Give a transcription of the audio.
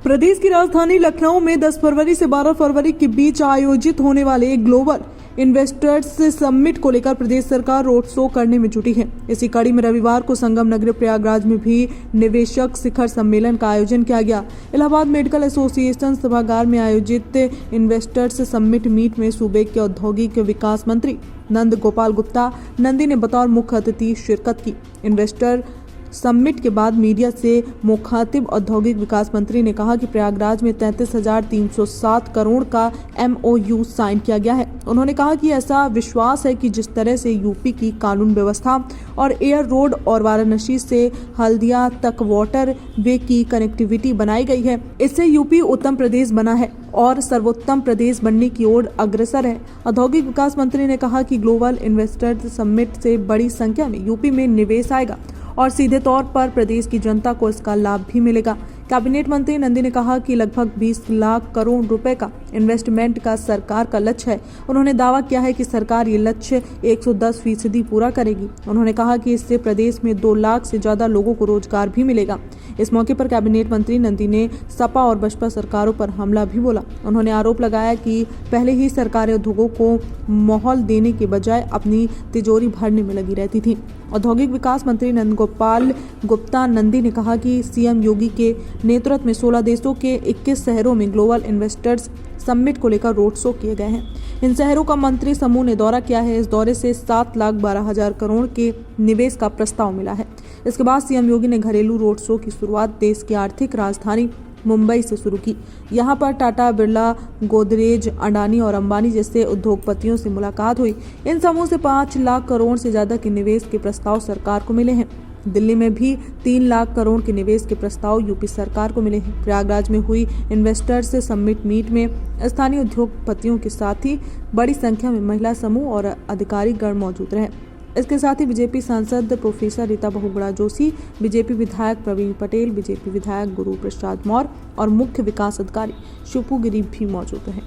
प्रदेश की राजधानी लखनऊ में 10 फरवरी से 12 फरवरी के बीच आयोजित होने वाले ग्लोबल इन्वेस्टर्स समिट को लेकर प्रदेश सरकार रोड शो करने में जुटी है। इसी कड़ी में रविवार को संगम नगरी प्रयागराज में भी निवेशक शिखर सम्मेलन का आयोजन किया गया। इलाहाबाद मेडिकल एसोसिएशन सभागार में आयोजित इन्वेस्टर्स समिट मीट में सूबे के औद्योगिक विकास मंत्री नंद गोपाल गुप्ता नंदी ने बतौर मुख्य अतिथि शिरकत की। इन्वेस्टर समिट के बाद मीडिया से मुखातिब औद्योगिक विकास मंत्री ने कहा कि प्रयागराज में 33,307 करोड़ का MOU साइन किया गया है। उन्होंने कहा कि ऐसा विश्वास है कि जिस तरह से यूपी की कानून व्यवस्था और एयर रोड और वाराणसी से हल्दिया तक वाटर वे की कनेक्टिविटी बनाई गई है, इससे यूपी उत्तम प्रदेश बना है और सर्वोत्तम प्रदेश बनने की ओर अग्रसर है। औद्योगिक विकास मंत्री ने कहा कि ग्लोबल इन्वेस्टर्स समिट से बड़ी संख्या में यूपी में निवेश आएगा और सीधे तौर पर प्रदेश की जनता को इसका लाभ भी मिलेगा। कैबिनेट मंत्री नंदी ने कहा कि लगभग 20 लाख करोड़ रुपए का इन्वेस्टमेंट का सरकार का लक्ष्य है। उन्होंने दावा किया है कि सरकार ये लक्ष्य 110% पूरा करेगी। उन्होंने कहा कि इससे प्रदेश में 2 लाख से ज्यादा लोगों को रोजगार भी मिलेगा। इस मौके पर कैबिनेट मंत्री नंदी ने सपा और बसपा सरकारों पर हमला भी बोला। उन्होंने आरोप लगाया कि पहले ही सरकारें उद्योगों को माहौल देने के बजाय अपनी तिजोरी भरने में लगी रहती थी। औद्योगिक विकास मंत्री नंद गोपाल गुप्ता नंदी ने कहा कि सीएम योगी के नेतृत्व में 16 देशों के 21 शहरों में ग्लोबल इन्वेस्टर्स समिट को लेकर रोड शो किए गए हैं। इन शहरों का मंत्री समूह ने दौरा किया है। इस दौरे से 7,12,000 करोड़ के निवेश का प्रस्ताव मिला है। इसके बाद सीएम योगी ने घरेलू रोड शो की शुरुआत देश की आर्थिक राजधानी मुंबई से शुरू की। यहां पर टाटा, बिरला, गोदरेज, अडानी और अंबानी जैसे उद्योगपतियों से मुलाकात हुई। इन समूह से 5 लाख करोड़ से ज्यादा के निवेश के प्रस्ताव सरकार को मिले हैं। दिल्ली में भी 3 लाख करोड़ के निवेश के प्रस्ताव यूपी सरकार को मिले हैं। प्रयागराज में हुई इन्वेस्टर्स समिट मीट में स्थानीय उद्योगपतियों के साथ ही बड़ी संख्या में महिला समूह और अधिकारी गण मौजूद रहे। इसके साथ ही बीजेपी सांसद प्रोफेसर रीता बहुगुणा जोशी, बीजेपी विधायक प्रवीण पटेल, बीजेपी विधायक गुरु प्रसाद मौर्य और मुख्य विकास अधिकारी शिपू गिरी भी मौजूद रहे।